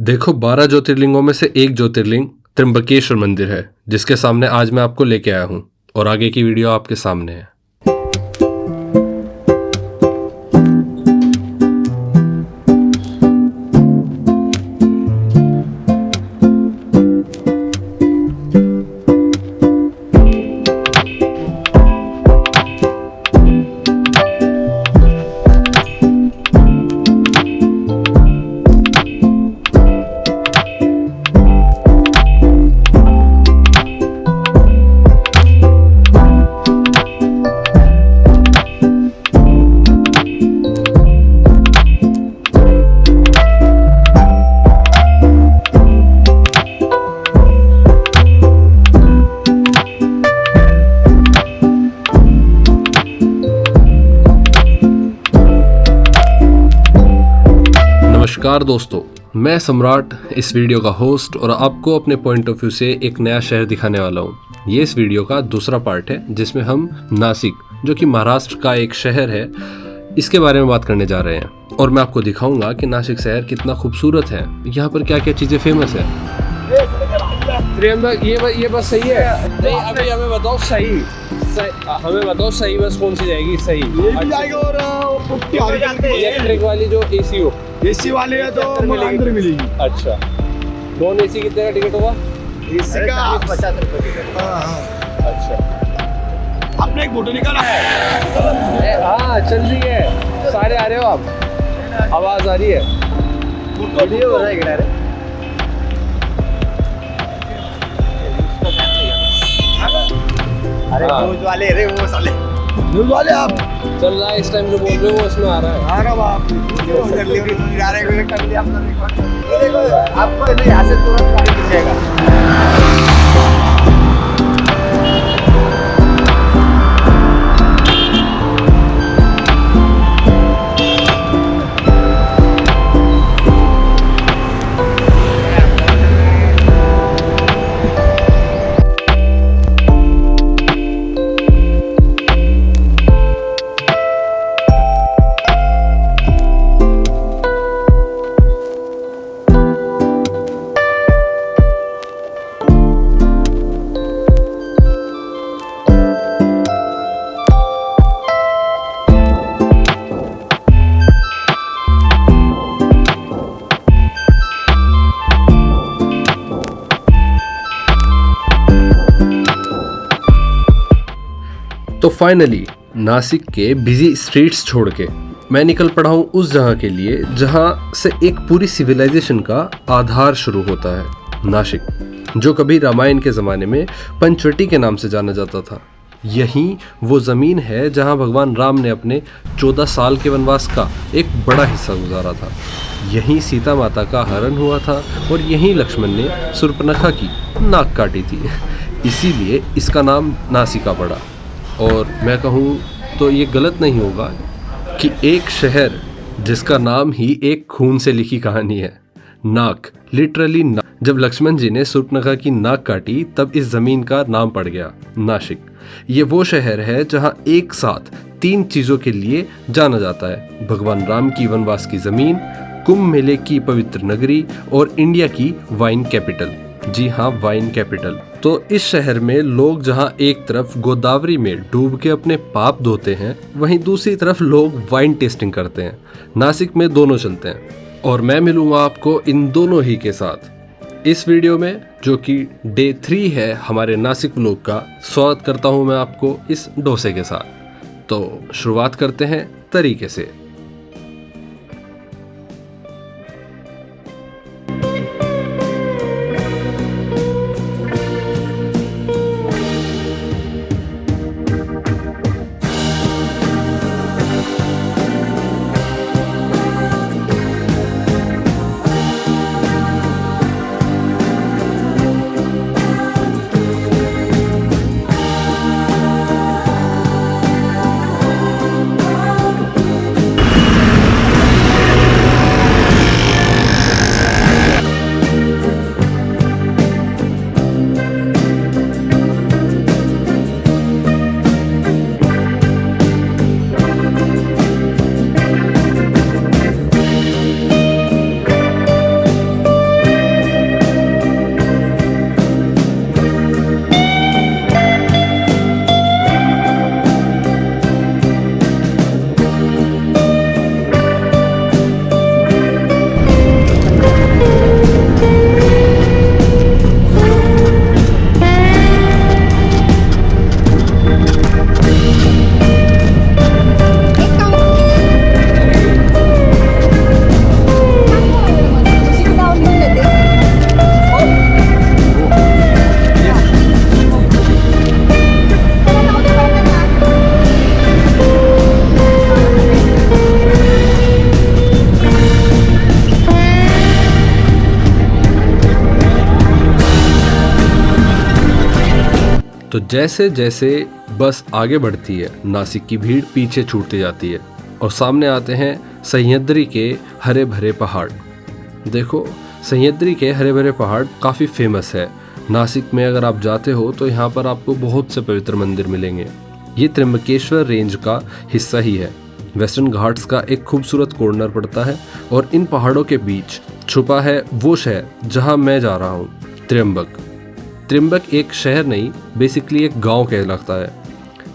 देखो 12 ज्योतिर्लिंगों में से एक ज्योतिर्लिंग त्र्यंबकेश्वर मंदिर है, जिसके सामने आज मैं आपको लेके आया हूँ और आगे की वीडियो आपके सामने है। नमस्कार दोस्तों, मैं सम्राट इस वीडियो का होस्ट और आपको अपने पॉइंट ऑफ व्यू से एक नया शहर दिखाने वाला हूँ। ये इस वीडियो का दूसरा पार्ट है जिसमें हम नासिक, जो कि महाराष्ट्र का एक शहर है, इसके बारे में बात करने जा रहे हैं और मैं आपको दिखाऊंगा कि नासिक शहर कितना खूबसूरत है, यहाँ पर क्या क्या चीज़ें फेमस है। त्र्यंबक ये बस सही है? नहीं, अभी हमें बताओ सही हमें बताओ सही बस कौन सी जाएगी? सही इलेक्ट्रिक वाली जो एसी वाली है तो अंदर मिलेगी। अच्छा, नॉन एसी कितने का टिकट होगा? एसी का 50 रुपए। अच्छा, आपने एक फोटो निकाला है? हाँ चल रही है, सारे आ रहे हो आप? आवाज आ रही है? वीडियो हो रहा है क्या? अरे न्यूज़ वाले, अरे वो साले न्यूज़ वाले आप चल रहा है इस टाइम जो बोल रहे हो वो इसमें आ रहा है। आ रहा आप कर लिया आपने रिकॉर्ड। ये देखो आपको नहीं यहाँ से तुरंत गाड़ी मिल जाएगा। तो फाइनली नासिक के बिजी स्ट्रीट्स छोड़ के मैं निकल पड़ा हूँ उस जगह के लिए जहाँ से एक पूरी सिविलाइजेशन का आधार शुरू होता है, नासिक, जो कभी रामायण के ज़माने में पंचवटी के नाम से जाना जाता था। यही वो ज़मीन है जहाँ भगवान राम ने अपने 14 साल के वनवास का एक बड़ा हिस्सा गुजारा था। यहीं सीता माता का हरण हुआ था और यहीं लक्ष्मण ने शूर्पणखा की नाक काटी थी। इसीलिए इसका नाम नासिका पड़ा। और मैं कहूँ तो ये गलत नहीं होगा कि एक शहर जिसका नाम ही एक खून से लिखी कहानी है, नाक, लिटरली नाक। जब लक्ष्मण जी ने शूर्पणखा की नाक काटी तब इस ज़मीन का नाम पड़ गया नासिक। ये वो शहर है जहाँ एक साथ 3 चीज़ों के लिए जाना जाता है: भगवान राम की वनवास की ज़मीन, कुंभ मेले की पवित्र नगरी और इंडिया की वाइन कैपिटल। जी हाँ, वाइन कैपिटल। तो इस शहर में लोग जहाँ एक तरफ गोदावरी में डूब के अपने पाप धोते हैं, वहीं दूसरी तरफ लोग वाइन टेस्टिंग करते हैं। नासिक में दोनों चलते हैं और मैं मिलूंगा आपको इन दोनों ही के साथ इस वीडियो में, जो कि डे 3 है हमारे नासिक व्लॉग का। स्वागत करता हूँ मैं आपको इस डोसे के साथ। तो शुरुआत करते हैं तरीके से। तो जैसे जैसे बस आगे बढ़ती है नासिक की भीड़ पीछे छूटती जाती है और सामने आते हैं सह्याद्री के हरे भरे पहाड़। देखो, सह्याद्री के हरे भरे पहाड़ काफ़ी फेमस है। नासिक में अगर आप जाते हो तो यहाँ पर आपको बहुत से पवित्र मंदिर मिलेंगे। ये त्र्यंबकेश्वर रेंज का हिस्सा ही है। वेस्टर्न घाट्स का एक खूबसूरत कॉर्नर पड़ता है और इन पहाड़ों के बीच छुपा है वो शहर जहाँ मैं जा रहा हूँ, त्र्यंबक। त्र्यंबक एक शहर नहीं, बेसिकली एक गांव कहलाता है।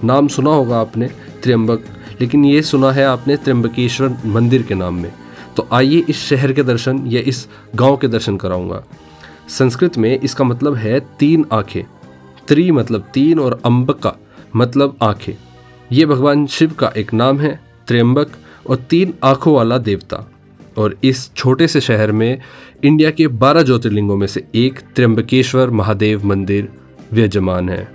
नाम सुना होगा आपने त्र्यंबक, लेकिन ये सुना है आपने त्र्यंबकेश्वर मंदिर के नाम में। तो आइए इस शहर के दर्शन या इस गांव के दर्शन कराऊंगा। संस्कृत में इसका मतलब है 3 आँखें। त्रि मतलब 3 और अंबका मतलब आँखें। ये भगवान शिव का एक नाम है, त्र्यंबक, और 3 आँखों वाला देवता। और इस छोटे से शहर में इंडिया के 12 ज्योतिर्लिंगों में से एक त्र्यंबकेश्वर महादेव मंदिर विराजमान है।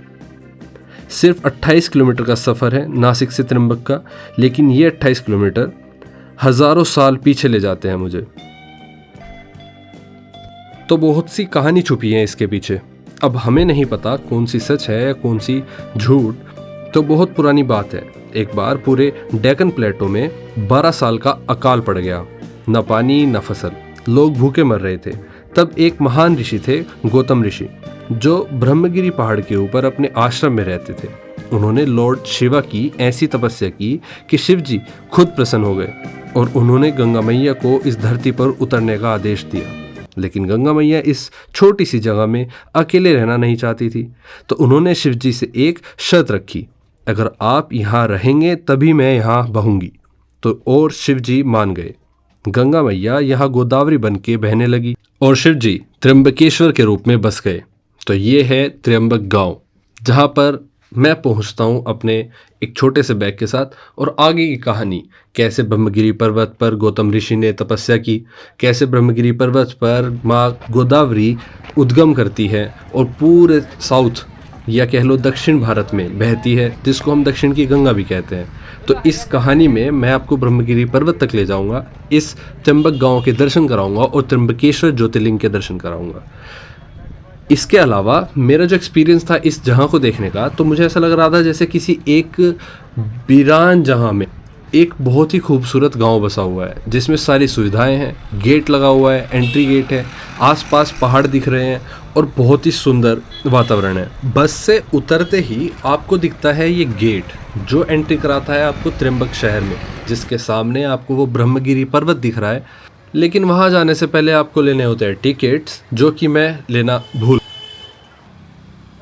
सिर्फ 28 किलोमीटर का सफ़र है नासिक से त्र्यंबक का, लेकिन ये 28 किलोमीटर हज़ारों साल पीछे ले जाते हैं मुझे। तो बहुत सी कहानी छुपी है इसके पीछे। अब हमें नहीं पता कौन सी सच है कौन सी झूठ। तो बहुत पुरानी बात है, एक बार पूरे डेक्कन प्लेटो में 12 साल का अकाल पड़ गया। न पानी न फसल, लोग भूखे मर रहे थे। तब एक महान ऋषि थे, गौतम ऋषि, जो ब्रह्मगिरी पहाड़ के ऊपर अपने आश्रम में रहते थे। उन्होंने लॉर्ड शिवा की ऐसी तपस्या की कि शिव जी खुद प्रसन्न हो गए और उन्होंने गंगा मैया को इस धरती पर उतरने का आदेश दिया। लेकिन गंगा मैया इस छोटी सी जगह में अकेले रहना नहीं चाहती थी। तो उन्होंने शिव जी से एक शर्त रखी, अगर आप यहाँ रहेंगे तभी मैं यहाँ बहूंगी। तो और शिव जी मान गए। गंगा मैया यहाँ गोदावरी बन के बहने लगी और शिव जी त्र्यंबकेश्वर के रूप में बस गए। तो ये है त्र्यंबक गांव, जहाँ पर मैं पहुँचता हूँ अपने एक छोटे से बैग के साथ। और आगे की कहानी, कैसे ब्रह्मगिरी पर्वत पर गौतम ऋषि ने तपस्या की, कैसे ब्रह्मगिरी पर्वत पर माँ गोदावरी उद्गम करती है और पूरे साउथ या कह लो दक्षिण भारत में बहती है, जिसको हम दक्षिण की गंगा भी कहते हैं। तो इस कहानी में मैं आपको ब्रह्मगिरी पर्वत तक ले जाऊंगा, इस त्र्यंबक गांव के दर्शन कराऊंगा और त्र्यंबकेश्वर ज्योतिर्लिंग के दर्शन कराऊंगा। इसके अलावा मेरा जो एक्सपीरियंस था इस जगह को देखने का, तो मुझे ऐसा लग रहा था जैसे किसी एक वीरान जगह में एक बहुत ही खूबसूरत गांव बसा हुआ है, जिसमें सारी सुविधाएं हैं, गेट लगा हुआ है, एंट्री गेट है, आसपास पहाड़ दिख रहे हैं और बहुत ही सुंदर वातावरण है। बस से उतरते ही आपको दिखता है ये गेट जो एंट्री कराता है आपको त्र्यंबक शहर में, जिसके सामने आपको वो ब्रह्मगिरी पर्वत दिख रहा है। लेकिन वहाँ जाने से पहले आपको लेने होते हैं टिकट्स, जो कि मैं लेना भूल।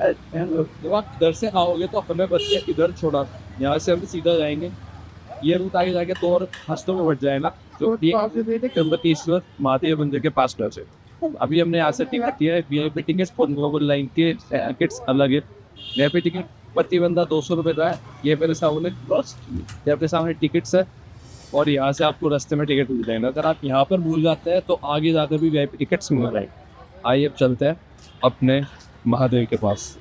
जब आप इधर से आओगे तो हमें बस इधर छोड़ा, यहाँ से हम सीधा जाएंगे। ये रूट आगे जाके तो और हस्तों में बढ़ जाएगा। तो ये त्र्यंबकेश्वर महादेव मंदिर के पास पहुंचे। अभी हमने यहाँ से टिकट लिया है, वीआईपी टिकट्स ग्लोबल लाइन के टिकट्स अलग है। वीआईपी टिकट प्रतिबंधा 200 रुपये का है। ये मेरे सामने ये अपने सामने टिकट्स है और यहाँ से आपको रास्ते में टिकट मिल जाएगा। अगर आप यहाँ पर भूल जाते हैं तो आगे जाकर भी वीआईपी टिकट्स मिल जाएंगे। आइए अब चलते हैं अपने महादेव के पास।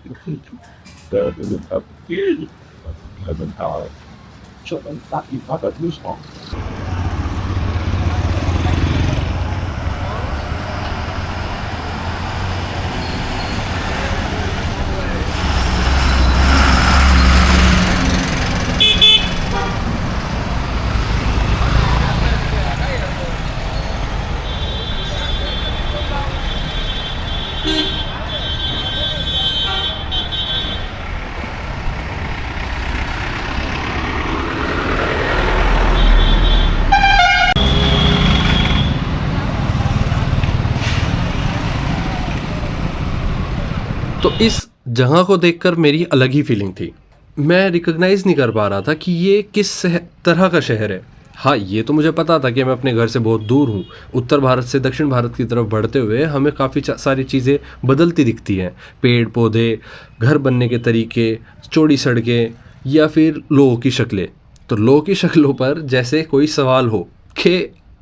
तो इस जगह को देखकर मेरी अलग ही फीलिंग थी। मैं रिकॉग्नाइज़ नहीं कर पा रहा था कि ये किस तरह का शहर है। हाँ, ये तो मुझे पता था कि मैं अपने घर से बहुत दूर हूँ। उत्तर भारत से दक्षिण भारत की तरफ बढ़ते हुए हमें काफ़ी सारी चीज़ें बदलती दिखती हैं। पेड़ पौधे, घर बनने के तरीके, चौड़ी सड़कें या फिर लोगों की शक्लें। तो लोगों की शक्लों पर जैसे कोई सवाल हो कि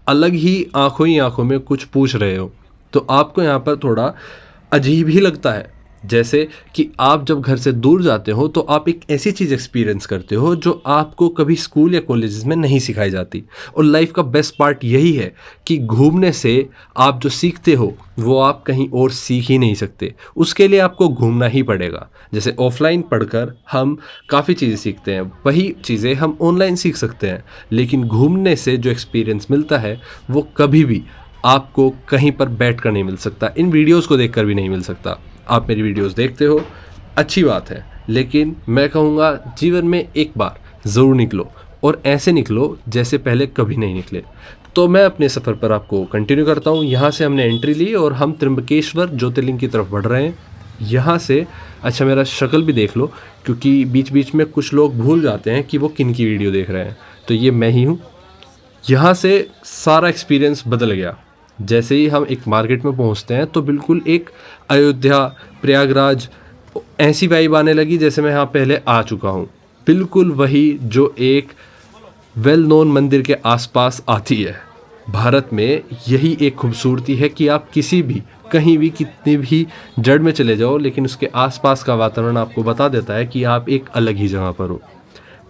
अलग ही आंखों में कुछ पूछ रहे हो, तो आपको यहाँ पर थोड़ा अजीब ही लगता है। जैसे कि आप जब घर से दूर जाते हो तो आप एक ऐसी चीज़ एक्सपीरियंस करते हो जो आपको कभी स्कूल या कॉलेजेस में नहीं सिखाई जाती। और लाइफ का बेस्ट पार्ट यही है कि घूमने से आप जो सीखते हो वो आप कहीं और सीख ही नहीं सकते, उसके लिए आपको घूमना ही पड़ेगा। जैसे ऑफलाइन पढ़कर हम काफ़ी चीज़ें सीखते हैं, वही चीज़ें हम ऑनलाइन सीख सकते हैं, लेकिन घूमने से जो एक्सपीरियंस मिलता है वो कभी भी आपको कहीं पर बैठ कर नहीं मिल सकता, इन वीडियोज़ को देख कर भी नहीं मिल सकता। आप मेरी वीडियोस देखते हो, अच्छी बात है, लेकिन मैं कहूँगा जीवन में एक बार ज़रूर निकलो और ऐसे निकलो जैसे पहले कभी नहीं निकले। तो मैं अपने सफ़र पर आपको कंटिन्यू करता हूँ। यहाँ से हमने एंट्री ली और हम त्र्यंबकेश्वर ज्योतिर्लिंग की तरफ बढ़ रहे हैं। यहाँ से अच्छा मेरा शक्ल भी देख लो, क्योंकि बीच बीच में कुछ लोग भूल जाते हैं कि वो किन की वीडियो देख रहे हैं। तो ये मैं ही हूँ। यहाँ से सारा एक्सपीरियंस बदल गया। जैसे ही हम एक मार्केट में पहुँचते हैं तो बिल्कुल एक अयोध्या, प्रयागराज ऐसी वाइब आने लगी जैसे मैं यहाँ पहले आ चुका हूँ। बिल्कुल वही जो एक वेल नोन मंदिर के आसपास आती है। भारत में यही एक खूबसूरती है कि आप किसी भी कहीं भी कितनी भी जड़ में चले जाओ, लेकिन उसके आसपास का वातावरण आपको बता देता है कि आप एक अलग ही जगह पर हो।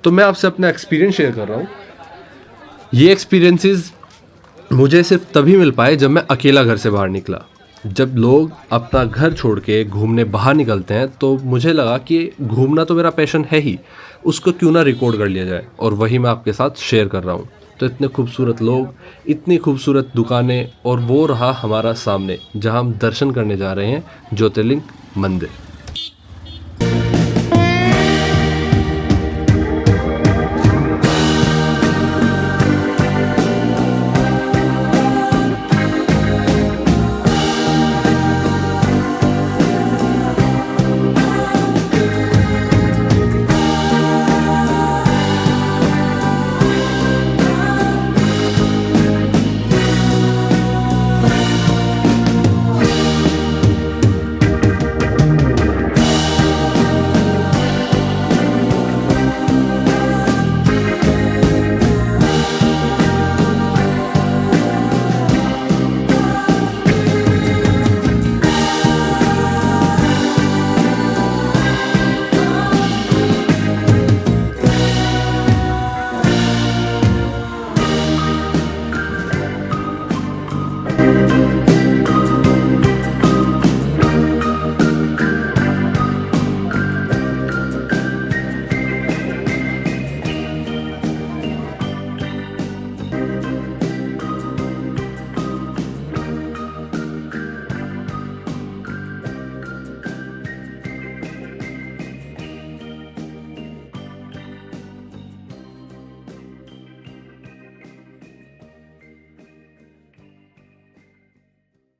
तो मैं आपसे अपना एक्सपीरियंस शेयर कर रहा हूँ। ये एक्सपीरियंसेस मुझे सिर्फ तभी मिल पाए जब मैं अकेला घर से बाहर निकला। जब लोग अपना घर छोड़ के घूमने बाहर निकलते हैं तो मुझे लगा कि घूमना तो मेरा पैशन है ही, उसको क्यों ना रिकॉर्ड कर लिया जाए, और वही मैं आपके साथ शेयर कर रहा हूँ। तो इतने खूबसूरत लोग, इतनी खूबसूरत दुकानें, और वो रहा हमारा सामने जहाँ हम दर्शन करने जा रहे हैं, ज्योतिर्लिंग मंदिर।